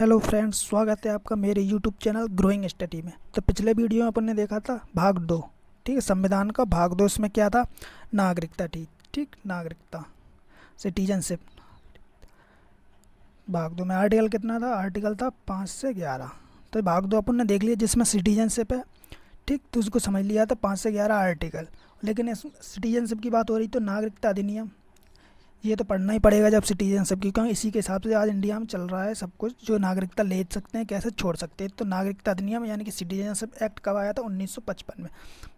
Hello friends, स्वागत है आपका मेरे यूट्यूब चैनल ग्रोइंग स्टडी में। तो पिछले वीडियो में अपन ने देखा था भाग दो, ठीक है, संविधान का भाग दो। इसमें क्या था? नागरिकता थी, ठीक, नागरिकता, सिटीजनशिप। भाग दो में आर्टिकल कितना था? आर्टिकल था 5 से 11। तो भाग दो अपन ने देख लिया जिसमें सिटीजनशिप है, ठीक, तो उसको समझ लिया था 5 से 11 आर्टिकल। लेकिन इस सिटीजनशिप की बात हो रही तो नागरिकता अधिनियम ये तो पढ़ना ही पड़ेगा जब सिटीजनशिप की, क्योंकि इसी के हिसाब से आज इंडिया में चल रहा है सब कुछ, जो नागरिकता ले सकते हैं कैसे छोड़ सकते हैं। तो नागरिकता अधिनियम यानी कि सिटीजनशिप एक्ट कब आया था? 1955 में।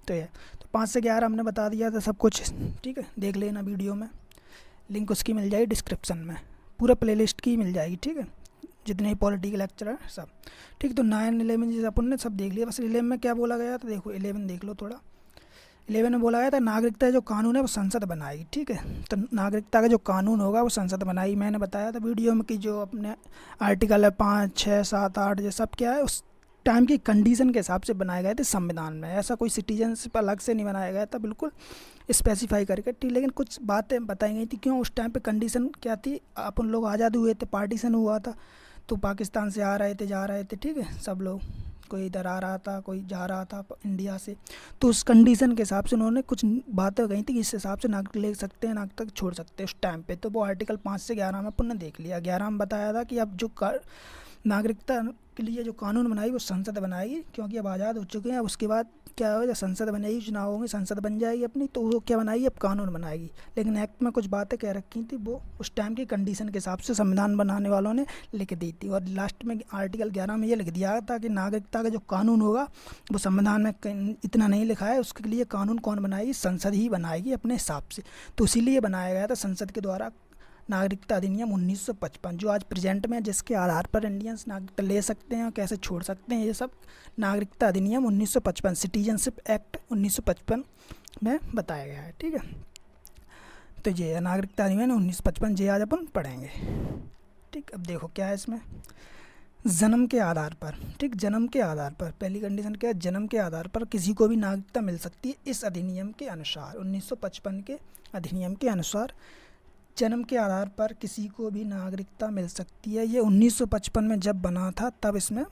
तो ये तो 5 से 11 हमने बता दिया था सब कुछ, ठीक है, देख लेना वीडियो में, लिंक उसकी मिल जाएगी डिस्क्रिप्शन में, पूरा प्लेलिस्ट की मिल जाएगी, ठीक है, जितने भी पॉलिटिकल लेक्चर है सब, ठीक। तो 9, 11 जैसे अपन ने सब देख लिया। बस 11 में क्या बोला गया था देखो, 11 देख लो थोड़ा। 11 में बोला गया था नागरिकता जो कानून है वो संसद बनाएगी, ठीक है। तो नागरिकता का जो कानून होगा वो संसद बनाएगी। मैंने बताया था वीडियो में कि जो अपने आर्टिकल है 5, 6, 7, 8 ये सब क्या है उस टाइम की कंडीशन के हिसाब से बनाए गए थे संविधान में। ऐसा कोई सिटीजनशिप अलग से नहीं बनाया गया था, बिल्कुल स्पेसिफाई करके, ठीक। लेकिन कुछ बातें बताई गई थी क्यों उस टाइम पे कंडीशन क्या थी। अपन लोग आज़ाद हुए थे, पार्टीशन हुआ था, तो पाकिस्तान से आ रहे थे, जा रहे थे, ठीक है, सब लोग, कोई इधर आ रहा था, कोई जा रहा था इंडिया से। तो उस कंडीशन के हिसाब से उन्होंने कुछ बातें कही थी कि इस हिसाब से नागरिक ले सकते हैं, नागरिक छोड़ सकते हैं उस टाइम पे। तो वो आर्टिकल 5 से 11 में अपन ने देख लिया। 11 में बताया था कि अब जो नागरिकता के लिए जो कानून बनाई वो संसद बनाएगी, क्योंकि अब आज़ाद हो चुके हैं। उसके बाद क्या होगा, जब संसद बनेगी, चुनाव होंगे, संसद बन जाएगी अपनी, तो वो क्या बनाएगी, अब कानून बनाएगी। लेकिन एक्ट में कुछ बातें कह रखी थी, वो उस टाइम की कंडीशन के हिसाब से संविधान बनाने वालों ने लिख दी थी। और लास्ट में आर्टिकल 11 में ये लिख दिया था कि नागरिकता का जो कानून होगा वो संविधान में इतना नहीं लिखा है, उसके लिए कानून कौन बनाएगी? संसद ही बनाएगी अपने हिसाब से। तो इसीलिए बनाया गया था संसद के द्वारा नागरिकता अधिनियम 1955, जो आज प्रेजेंट में जिसके आधार पर इंडियंस नागरिकता ले सकते हैं और कैसे छोड़ सकते हैं, ये सब नागरिकता अधिनियम 1955, सिटीजनशिप एक्ट 1955 में बताया गया है, ठीक है। तो ये नागरिकता अधिनियम 1955 जे आज अपन पढ़ेंगे, ठीक। अब देखो क्या है इसमें, जन्म के आधार पर, ठीक, जन्म के आधार पर पहली कंडीशन क्या है, जन्म के आधार पर किसी को भी नागरिकता मिल सकती है इस अधिनियम के अनुसार। 1955 के अधिनियम के अनुसार जन्म के आधार पर किसी को भी नागरिकता मिल सकती है। ये 1955 में जब बना था तब इसमें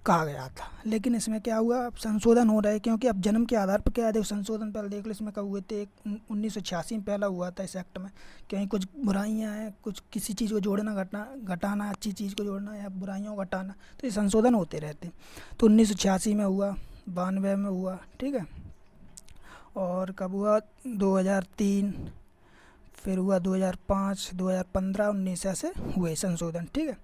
कहा गया था। लेकिन इसमें क्या हुआ, अब संशोधन हो रहा है, क्योंकि अब जन्म के आधार पर क्या है, देखो संशोधन पहले देख लो इसमें कब हुए थे। 1986 में पहला हुआ था इस एक्ट में, क्योंकि कुछ बुराइयां हैं, कुछ किसी चीज़ को जोड़ना, घटाना, अच्छी चीज़ को जोड़ना या बुराइयों को घटाना, तो ये संशोधन होते रहते हैं। तो 1986 में हुआ, 92 में हुआ, ठीक है, और कब हुआ, 2003, फिर हुआ 2005, 2015, 19 ऐसे हुए संशोधन, ठीक है।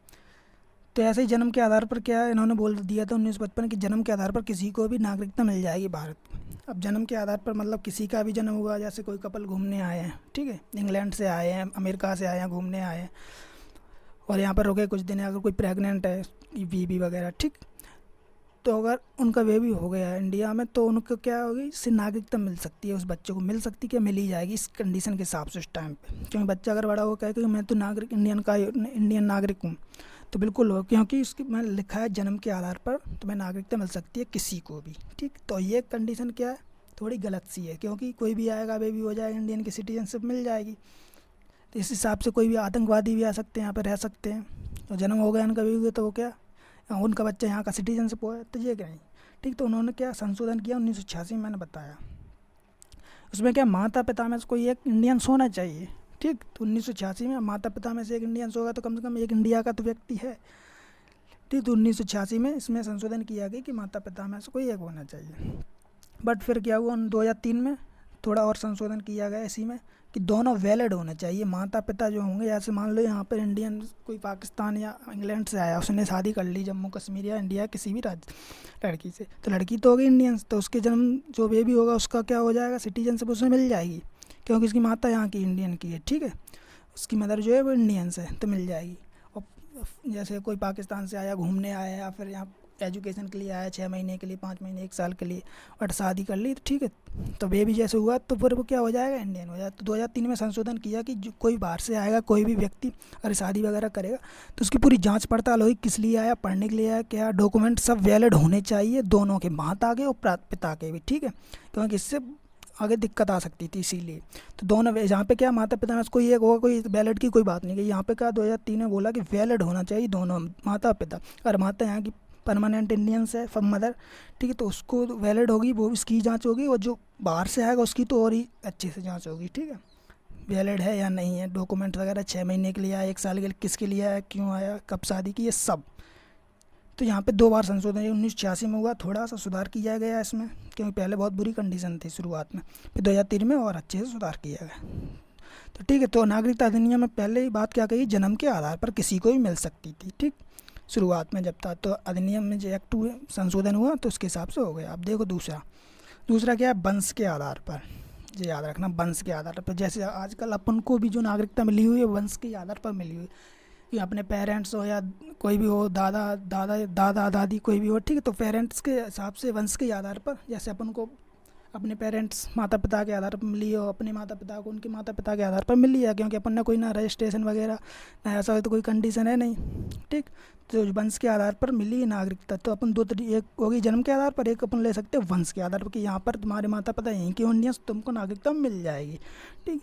तो ऐसे ही जन्म के आधार पर क्या है, इन्होंने बोल दिया था 1955 कि जन्म के आधार पर किसी को भी नागरिकता मिल जाएगी भारत। अब जन्म के आधार पर मतलब किसी का भी जन्म हुआ, जैसे कोई कपल घूमने आए हैं, ठीक है, इंग्लैंड से आए हैं, अमेरिका से आए हैं, घूमने आए हैं और यहाँ पर रुके कुछ दिन, अगर कोई प्रेग्नेंट है, बीबी वगैरह, ठीक, तो अगर उनका बेबी हो गया है इंडिया में तो उनको क्या होगी, इससे नागरिकता मिल सकती है, उस बच्चे को मिल सकती है, क्या मिल ही जाएगी इस कंडीशन के हिसाब से उस टाइम पे। क्योंकि बच्चा अगर बड़ा हो कहे कि मैं तो नागरिक इंडियन नागरिक हूँ, तो बिल्कुल हो, क्योंकि उसकी मैं लिखा है जन्म के आधार पर तुम्हें नागरिकता मिल सकती है किसी को भी, ठीक। तो ये कंडीशन क्या है, थोड़ी गलत सी है, क्योंकि कोई भी आएगा, बेबी हो जाएगा, इंडियन की सिटीजनशिप मिल जाएगी। तो इस हिसाब से कोई भी आतंकवादी भी आ सकते हैं, यहाँ पर रह सकते हैं, और जन्म हो गया उनका बेबी, तो वो क्या, उनका बच्चा यहाँ का सिटीजनशिप हुआ है, तो ये क्या नहीं, ठीक। तो उन्होंने क्या संशोधन किया 1986 में, मैंने बताया। उसमें क्या, माता पिता में से कोई एक इंडियंस होना चाहिए, ठीक। तो 1986 में माता पिता में से एक इंडियंस होगा तो कम से कम एक इंडिया का तो व्यक्ति है, ठीक। तो 1986 में इसमें संशोधन किया गया कि माता पिता में से कोई एक होना चाहिए। बट फिर क्या हुआ, 2003 में थोड़ा और संशोधन किया गया इसी में कि दोनों वैलिड होने चाहिए। माता पिता जो होंगे, जैसे मान लो यहाँ पर इंडियन कोई पाकिस्तान या इंग्लैंड से आया, उसने शादी कर ली जम्मू कश्मीर या इंडिया किसी भी राज्य लड़की से, तो लड़की तो होगी इंडियंस, तो उसके जन्म जो बेबी होगा उसका क्या हो जाएगा, सिटीजनशिप उसमें मिल जाएगी, क्योंकि उसकी माता यहाँ की इंडियन की है, ठीक है, उसकी मदर जो है वो इंडियंस है, तो मिल जाएगी। और जैसे कोई पाकिस्तान से आया, घूमने आया, या फिर यहाँ एजुकेशन के लिए आया, 6 महीने के लिए, 5 महीने, 1 साल के लिए, और शादी कर ली, तो ठीक है, तो बेबी जैसे हुआ तो फिर वो क्या हो जाएगा, इंडियन हो जाएगा। तो 2003 में संशोधन किया कि जो कोई बाहर से आएगा, कोई भी व्यक्ति अगर शादी वगैरह करेगा तो उसकी पूरी जांच पड़ताल होगी, किस लिए आया, पढ़ने के लिए आया, क्या डॉक्यूमेंट सब वैलिड होने चाहिए, दोनों के, माता के और पिता के भी, ठीक है, क्योंकि इससे आगे दिक्कत आ सकती थी, इसीलिए। तो दोनों यहाँ पे क्या माता पिता में से कोई एक होगा, कोई वैलिड की कोई बात नहीं कि यहाँ पे क्या 2003 में बोला कि वैलिड होना चाहिए दोनों माता पिता। अगर माता यहाँ की परमानेंट इंडियंस है फॉर मदर, ठीक है, तो उसको वैलिड होगी, वो उसकी जांच होगी, और जो बाहर से आएगा उसकी तो और ही अच्छे से जांच होगी, ठीक है, वैलिड है या नहीं है, डॉक्यूमेंट वगैरह 6 महीने के लिए आया, 1 साल के लिए किसके लिए आया, क्यों आया, कब शादी की, ये सब। तो यहाँ पे 2 बार संशोधन 1986 में हुआ, थोड़ा सा सुधार किया गया इसमें, क्योंकि पहले बहुत बुरी कंडीशन थी शुरुआत में, फिर 2003 में और अच्छे से सुधार किया गया। तो ठीक है, तो नागरिकता अधिनियम में पहले ही बात क्या कही, जन्म के आधार पर किसी को भी मिल सकती थी, ठीक, शुरुआत में जब था। तो अधिनियम में जो एक्ट संशोधन हुआ तो उसके हिसाब से हो गया। अब देखो दूसरा, दूसरा क्या है, वंश के आधार पर, ये याद रखना, वंश के आधार पर। जैसे आजकल अपन को भी जो नागरिकता मिली हुई है वंश के आधार पर मिली हुई है, कि अपने पेरेंट्स हो या कोई भी हो, दादा दादी कोई भी हो, ठीक है, तो पेरेंट्स के हिसाब से वंश के आधार पर, जैसे अपन को अपने पेरेंट्स माता पिता के आधार पर मिली हो, अपने माता पिता को उनके माता पिता के आधार पर मिली है, क्योंकि अपन ने कोई ना रजिस्ट्रेशन वगैरह ना ऐसा हो तो कोई कंडीशन है नहीं, ठीक। तो वंश के आधार पर मिली है नागरिकता, तो अपन दो तरीके, एक होगी जन्म के आधार पर, एक अपन ले सकते हैं वंश के आधार पर, कि यहाँ पर तुम्हारे माता पिता यहीं के इंडियंस, तुमको नागरिकता मिल जाएगी, ठीक।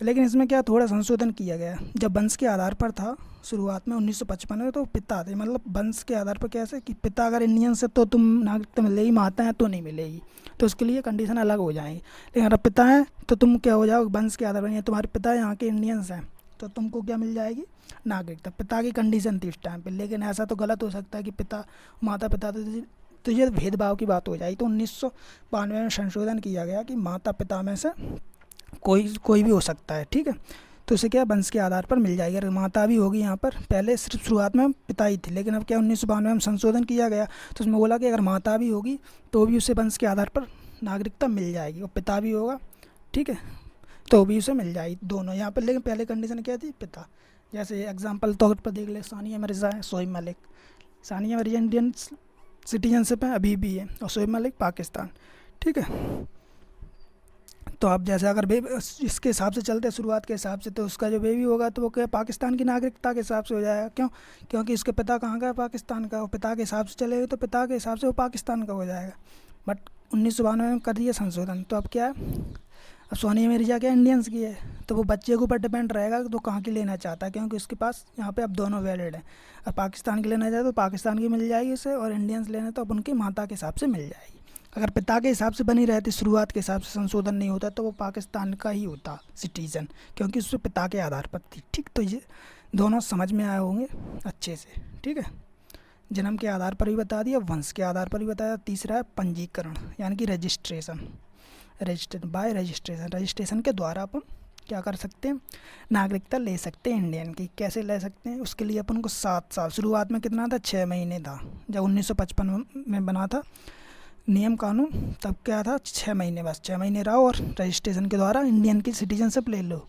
लेकिन इसमें क्या थोड़ा संशोधन किया गया, जब वंश के आधार पर था शुरुआत में 1955 में, तो पिता थे, मतलब वंश के आधार पर कैसे कि पिता अगर इंडियंस है तो तुम नागरिकता मिलेगी, माता है तो नहीं मिलेगी, तो उसके लिए कंडीशन अलग हो जाएंगी। लेकिन अगर पिता है तो तुम क्या हो जाओ, वंश के आधार पर, तुम्हारे पिता यहाँ के इंडियंस हैं तो तुमको क्या मिल जाएगी, नागरिकता। पिता की कंडीशन थी इस टाइम पर, लेकिन ऐसा तो गलत हो सकता है कि पिता माता पिता तो ये भेदभाव की बात हो जाएगी। तो 1992 में संशोधन किया गया कि माता पिता में से कोई भी हो सकता है, ठीक है, तो उसे क्या वंश के आधार पर मिल जाएगी। अगर माता भी होगी यहाँ पर, पहले सिर्फ शुरुआत में पिता ही थे, लेकिन अब क्या 1992 में संशोधन किया गया, तो उसमें बोला कि अगर माता भी होगी तो भी उसे वंश के आधार पर नागरिकता मिल जाएगी, और पिता भी होगा, ठीक है, तो भी उसे मिल जाएगी, दोनों यहाँ पर। लेकिन पहले कंडीशन क्या थी, पिता। जैसे एग्जाम्पल तौर पर देख ले, सानिया मिर्ज़ा है, शोएब मलिक। सानिया मिर्ज़ा इंडियन सिटीजनशिप है, अभी भी है, और शोएब मलिक पाकिस्तान, ठीक है। तो अब जैसे अगर बेबी इसके हिसाब से चलते हैं, शुरुआत के हिसाब से, तो उसका जो बेबी होगा तो वो क्या पाकिस्तान की नागरिकता के हिसाब से हो जाएगा। क्यों? क्योंकि उसके पिता कहाँ का है, पाकिस्तान का, और पिता के हिसाब से चलेगा तो पिता के हिसाब से वो पाकिस्तान का हो जाएगा। बट 1992 में कर दिया संशोधन, तो अब क्या है, अब सोनिया मिर्जा क्या इंडियंस की है, तो वो बच्चे के ऊपर डिपेंड रहेगा कि तो कहाँ की लेना चाहता है, क्योंकि उसके पास यहाँ पे अब दोनों वैलिड है। अब पाकिस्तान की लेना चाहे तो पाकिस्तान की मिल जाएगी उसे, और इंडियंस लेना तो अब उनकी माता के हिसाब से मिल जाएगी। अगर पिता के हिसाब से बनी रहती, शुरुआत के हिसाब से संशोधन नहीं होता, तो वो पाकिस्तान का ही होता सिटीज़न, क्योंकि उससे पिता के आधार पर थी, ठीक। तो ये दोनों समझ में आए होंगे अच्छे से, ठीक है। जन्म के आधार पर भी बता दिया, वंश के आधार पर भी बताया। तीसरा है पंजीकरण, यानी कि रजिस्ट्रेशन। बाय रजिस्ट्रेशन, रजिस्ट्रेशन के द्वारा अपन क्या कर सकते हैं, नागरिकता ले सकते हैं इंडियन की। कैसे ले सकते हैं, उसके लिए अपन को 7 साल, शुरुआत में कितना था, 6 महीने था, जब 1955 में बना था नियम कानून, तब क्या था, 6 महीने, बस 6 महीने रहो और रजिस्ट्रेशन के द्वारा इंडियन की सिटीजनशिप ले लो।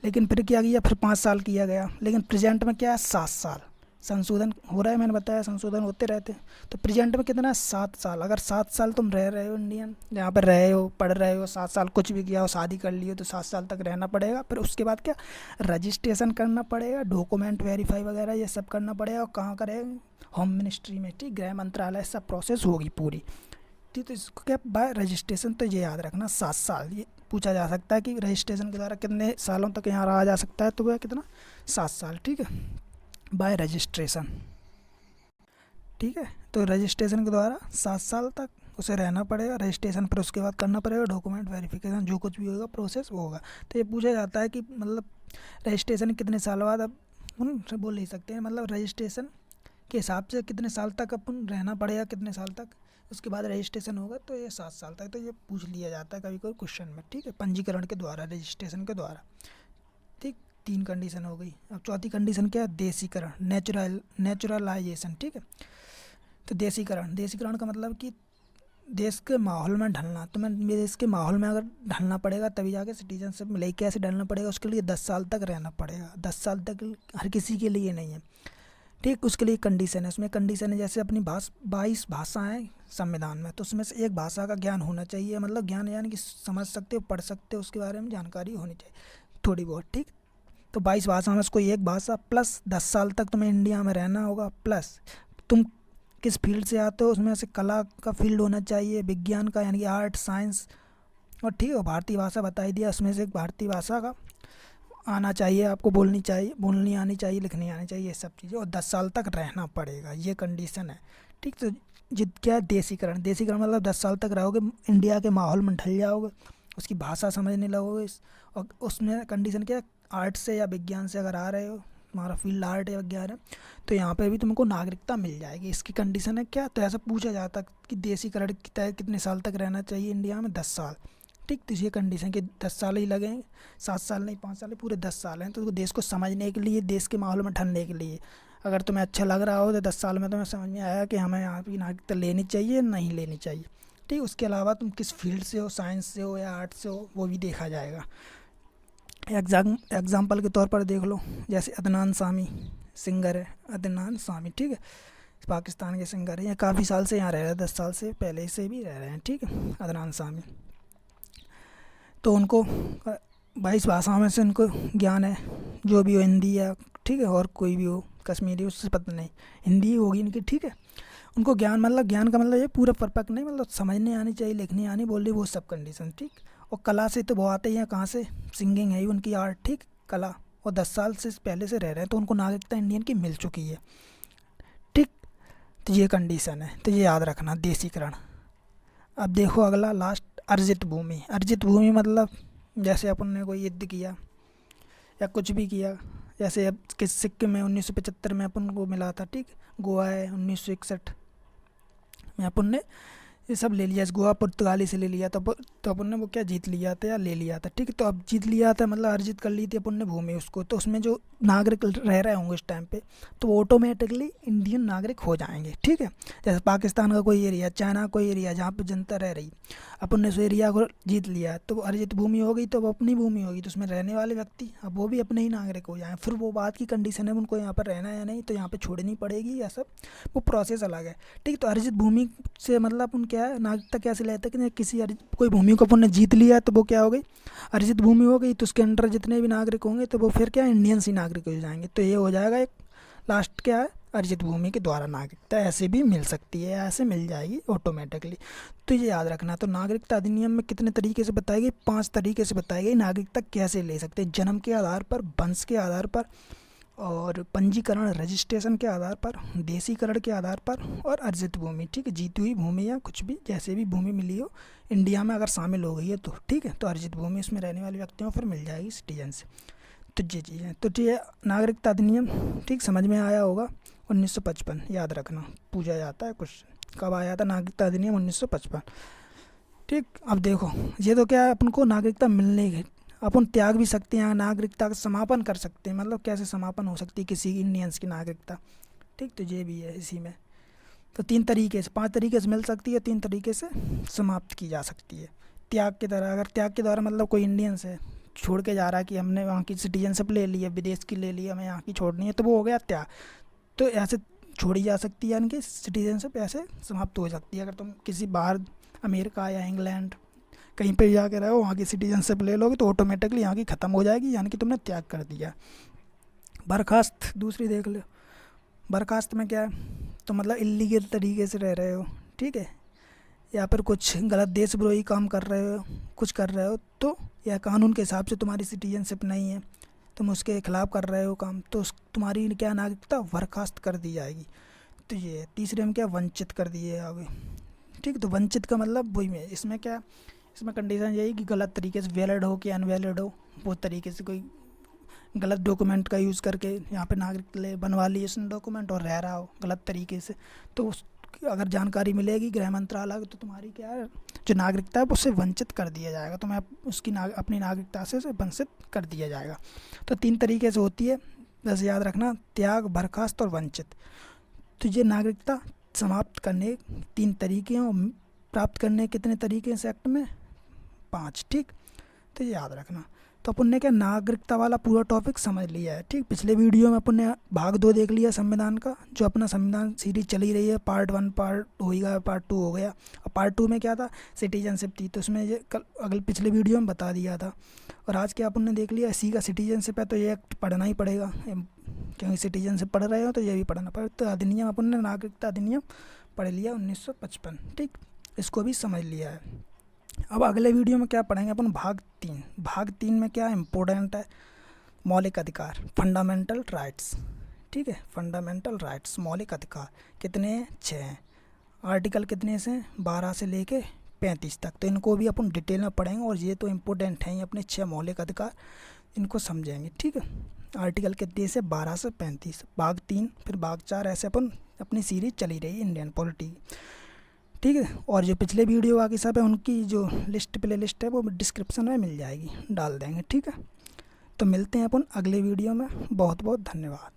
लेकिन फिर क्या किया, फिर 5 साल किया गया, लेकिन प्रेजेंट में क्या है, 7 साल। संशोधन हो रहा है, मैंने बताया संशोधन होते रहते हैं। तो प्रेजेंट में कितना है, 7 साल। अगर 7 साल तुम रह रहे हो इंडियन, यहाँ पर रहे हो, पढ़ रहे हो, 7 साल कुछ भी किया हो, शादी कर ली हो, तो 7 साल तक रहना पड़ेगा। फिर उसके बाद क्या, रजिस्ट्रेशन करना पड़ेगा, डॉक्यूमेंट वेरीफाई वगैरह ये सब करना पड़ेगा। और कहाँ करेगा, होम मिनिस्ट्री में, ठीक, गृह मंत्रालय, सब प्रोसेस होगी पूरी, ठीक। तो इसको क्या, बाय रजिस्ट्रेशन, तो ये याद रखना 7 साल। ये पूछा जा सकता है कि रजिस्ट्रेशन के द्वारा कितने सालों तक यहाँ रहा जा सकता है, तो वह कितना, 7 साल, ठीक है, बाय रजिस्ट्रेशन, ठीक है। तो रजिस्ट्रेशन के द्वारा 7 साल तक उसे रहना पड़ेगा, रजिस्ट्रेशन पर उसके बाद करना पड़ेगा डॉक्यूमेंट वेरिफिकेशन, जो कुछ भी होगा प्रोसेस वो होगा। तो ये पूछा जाता है कि मतलब रजिस्ट्रेशन कितने साल बाद, अब उनसे बोल नहीं सकते हैं, मतलब रजिस्ट्रेशन के हिसाब से कितने साल तक अपन रहना पड़ेगा, कितने साल तक उसके बाद रजिस्ट्रेशन होगा, तो ये 7 साल तक। तो ये पूछ लिया जाता है कभी कोई क्वेश्चन में, ठीक है, पंजीकरण के द्वारा, रजिस्ट्रेशन के द्वारा, ठीक। 3 कंडीशन हो गई। अब चौथी कंडीशन क्या है, देसीकरण, नेचुरलाइजेशन, ठीक है। तो देसीकरण का मतलब कि देश के माहौल में ढलना। तुम्हें देश के माहौल में अगर ढलना पड़ेगा तभी जाके सिटीजनशिप मिलेगी। कैसे ढलना पड़ेगा, उसके लिए 10 साल तक रहना पड़ेगा। 10 साल तक हर किसी के लिए नहीं है, ठीक। उसके लिए कंडीशन है, उसमें कंडीशन है जैसे अपनी 22 भाषाएँ संविधान में, तो उसमें से एक भाषा का ज्ञान होना चाहिए, मतलब ज्ञान यानी कि समझ सकते हो, पढ़ सकते हो, उसके बारे में जानकारी होनी चाहिए थोड़ी बहुत, ठीक। तो 22 भाषा में से कोई एक भाषा, प्लस 10 साल तक तुम्हें इंडिया में रहना होगा, प्लस तुम किस फील्ड से आते हो, उसमें से कला का फील्ड होना चाहिए, विज्ञान का यानी कि आर्ट साइंस, और ठीक है, भारतीय भाषा बता ही दिया, उसमें से एक भारतीय भाषा का आना चाहिए, आपको बोलनी आनी चाहिए, लिखनी आनी चाहिए, ये सब चीज़ें, और 10 साल तक रहना पड़ेगा, ये कंडीशन है। ठीक, तो जित क्या है देसीकरण, देसीकरण मतलब 10 साल तक रहोगे, इंडिया के माहौल में ढल जाओगे, उसकी भाषा समझने लगोगे। और उसमें कंडीशन क्या है, आर्ट से या विज्ञान से अगर आ रहे हो, तुम्हारा फील्ड आर्ट या विज्ञान है, तो यहाँ पे भी तुमको नागरिकता मिल जाएगी। इसकी कंडीशन है क्या, तो ऐसा पूछा जाता कि देसीकरण के तहत कितने साल तक रहना चाहिए इंडिया में, 10 साल। ठीक, तो ये कंडीशन कि 10 साल ही लगेंगे, 7 साल नहीं, 5 साल नहीं, पूरे 10 साल हैं। तो देश को समझने के लिए, देश के माहौल में ढलने के लिए, अगर तुम्हें अच्छा लग रहा हो तो 10 साल में तुम्हें समझ में आया कि हमें यहाँ की नागरिकता लेनी चाहिए नहीं लेनी चाहिए। ठीक, उसके अलावा तुम किस फील्ड से हो, साइंस से हो या आर्ट से हो, वो भी देखा जाएगा। एग्जाम्पल के तौर पर देख लो, जैसे अदनान सामी सिंगर है, अदनान सामी, ठीक है, पाकिस्तान के सिंगर हैं, ये काफ़ी साल से यहाँ रह रहे हैं, 10 साल से पहले से भी रह रहे हैं। ठीक है, अदनान सामी, तो उनको 22 भाषाओं में से उनको ज्ञान है, जो भी हो, हिंदी या ठीक है, और कोई भी हो, कश्मीरी, उससे पता नहीं, हिंदी होगी इनकी। ठीक है, उनको ज्ञान, मतलब ज्ञान का मतलब ये पूरा परफेक्ट नहीं, मतलब समझने आनी चाहिए, लिखनी आनी, बोलनी, वो सब कंडीशन। ठीक, और कला से तो वो आते ही हैं, कहाँ से, सिंगिंग है ही उनकी आर्ट, ठीक, कला, और 10 साल से पहले से रह रहे हैं, तो उनको नागरिकता इंडियन की मिल चुकी है। ठीक, तो ये कंडीशन है, तो ये याद रखना, देसीकरण। अब देखो अगला लास्ट, अर्जित भूमि। अर्जित भूमि मतलब जैसे अपन ने कोई युद्ध किया या कुछ भी किया, जैसे अब किस सिक्किम में 1975 में अपन को मिला था, ठीक, गोवा है 1961 में अपन ने ये सब ले लिया, इस गोवा पुर्तगाली से ले लिया था, तो अपन ने वो क्या जीत लिया था या ले लिया था। ठीक, तो अब जीत लिया था मतलब अर्जित कर ली थी अपन ने भूमि उसको, तो उसमें जो नागरिक रह रहे होंगे इस टाइम पे, तो वो ऑटोमेटिकली इंडियन नागरिक हो जाएंगे। ठीक है, जैसे पाकिस्तान का कोई एरिया, चाइना कोई एरिया जहाँ पे जनता रह रही, अपन ने उस एरिया को जीत लिया, तो वो अर्जित भूमि हो गई, तो वो अपनी भूमि होगी, तो उसमें रहने वाले व्यक्ति अब वो भी अपने ही नागरिक हो जाएँ। फिर वो बात की कंडीशन है उनको यहाँ पर रहना है या नहीं, तो यहाँ पर छोड़नी पड़ेगी या सब, वो प्रोसेस अलग है। ठीक, तो अर्जित भूमि से मतलब अपन क्या है, नागरिकता कैसे लेते हैं कि किसी कोई भूमि को अपन ने जीत लिया, तो वो क्या हो गई, अर्जित भूमि हो गई, तो उसके अंडर जितने भी नागरिक होंगे तो वो फिर क्या, इंडियंस ही नागरिक हो जाएंगे। तो ये हो जाएगा एक लास्ट क्या है, अर्जित भूमि के द्वारा नागरिकता ऐसे भी मिल सकती है, ऐसे मिल जाएगी ऑटोमेटिकली। तो ये याद रखना। तो नागरिकता अधिनियम में कितने तरीके से बताई गई, 5 तरीके से बताई गई नागरिकता कैसे ले सकते हैं, जन्म के आधार पर, वंश के आधार पर, और पंजीकरण रजिस्ट्रेशन के आधार पर, देसीकरण के आधार पर, और अर्जित भूमि। ठीक है, जीती हुई भूमि या कुछ भी जैसे भी भूमि मिली हो इंडिया में अगर शामिल हो गई है तो, ठीक है, तो अर्जित भूमि उसमें रहने वाले व्यक्तियों को फिर मिल जाएगी सिटीजन से। तो ये चीज़ें, तो ये नागरिकता अधिनियम ठीक समझ में आया होगा। 1955 याद रखना, पूछा जाता है क्वेश्चन, कब आया था नागरिकता अधिनियम, 1955। ठीक, अब देखो ये तो क्या है, अपन को नागरिकता मिलने की, अपन त्याग भी सकते हैं, नागरिकता का समापन कर सकते हैं, मतलब कैसे समापन हो सकती है किसी इंडियंस की नागरिकता। ठीक, तो ये भी है इसी में। तो 3 तरीके से, 5 तरीके से मिल सकती है, 3 तरीके से समाप्त की जा सकती है त्याग की तरह। अगर त्याग के द्वारा मतलब कोई इंडियंस है, छोड़ के जा रहा है कि हमने वहाँ की सिटीजनशिप ले ली है, विदेश की ले ली है, हमें यहाँ की छोड़नी है, तो वो हो गया त्याग। तो ऐसे छोड़ी जा सकती है, यानी कि सिटीजनशिप ऐसे समाप्त हो सकती है। अगर तुम किसी बाहर अमेरिका या इंग्लैंड कहीं पे जाके रहो, वहाँ की सिटीजनशिप ले लोगे तो ऑटोमेटिकली यहाँ की ख़त्म हो जाएगी, यानी कि तुमने त्याग कर दिया। बर्खास्त दूसरी देख लो। बर्खास्त में क्या है, तो मतलब इलीगल तरीके से रह रहे हो, ठीक है, या फिर कुछ गलत देशद्रोही काम कर रहे हो, कुछ कर रहे हो, तो या कानून के हिसाब से तुम्हारी सिटीजनशिप नहीं है, तुम उसके खिलाफ कर रहे हो काम, तो तुम्हारी क्या नागरिकता बर्खास्त कर दी जाएगी। तो ये तीसरे में क्या, वंचित कर दिए जाओगे। ठीक, तो वंचित का मतलब वही में, इसमें क्या, इसमें कंडीशन यही कि गलत तरीके से वैलिड हो कि अनवैलिड हो, वो तरीके से कोई गलत डॉक्यूमेंट का यूज़ करके यहाँ पे नागरिक ले बनवा लिए उसने डॉक्यूमेंट और रह रहा हो गलत तरीके से, तो उस अगर जानकारी मिलेगी गृह मंत्रालय को, तो तुम्हारी क्या है जो नागरिकता है उससे वंचित कर दिया जाएगा, तुम्हें उसकी अपनी नागरिकता से वंचित कर दिया जाएगा। तो 3 तरीके से होती है, बस याद रखना, त्याग, बर्खास्त और वंचित। तो ये नागरिकता समाप्त करने 3 तरीके हैं, और प्राप्त करने कितने तरीके हैं इस एक्ट में, 5। ठीक, तो ये याद रखना। तो अपन ने क्या नागरिकता वाला पूरा टॉपिक समझ लिया है। ठीक, पिछले वीडियो में अपन ने भाग 2 देख लिया संविधान का, जो अपना संविधान सीरीज चली रही है, पार्ट 1 पार्ट हो गया, पार्ट 2 हो गया, और पार्ट 2 में क्या था, सिटीजनशिप थी, तो उसमें ये कल अगले पिछले वीडियो में बता दिया था। और आज क्या अपन ने देख लिया, इसी का सिटीजनशिप है, तो ये एक्ट पढ़ना ही पड़ेगा, क्योंकि सिटीजनशिप पढ़ रहे हो तो ये भी पढ़ना पड़ेगा। तो अधिनियम अपन ने नागरिकता अधिनियम पढ़ लिया 1955। ठीक, इसको भी समझ लिया है। अब अगले वीडियो में क्या पढ़ेंगे अपन, भाग तीन में क्या इम्पोर्टेंट है, मौलिक अधिकार, फंडामेंटल राइट्स। ठीक है, फंडामेंटल राइट्स मौलिक अधिकार कितने हैं, 6 हैं। आर्टिकल कितने से, 12 से लेके 35 तक। तो इनको भी अपन डिटेल में पढ़ेंगे और ये तो इम्पोर्टेंट हैं ही अपने 6 मौलिक अधिकार, इनको समझेंगे। ठीक है, आर्टिकल कितने से, 12 से 35, भाग 3 फिर भाग 4, ऐसे अपन अपनी सीरीज चली रही इंडियन पॉलिटी। ठीक है, और जो पिछले वीडियो बाकी सब है उनकी जो प्ले लिस्ट है वो डिस्क्रिप्शन में मिल जाएगी, डाल देंगे। ठीक है, तो मिलते हैं अपन अगले वीडियो में। बहुत बहुत धन्यवाद।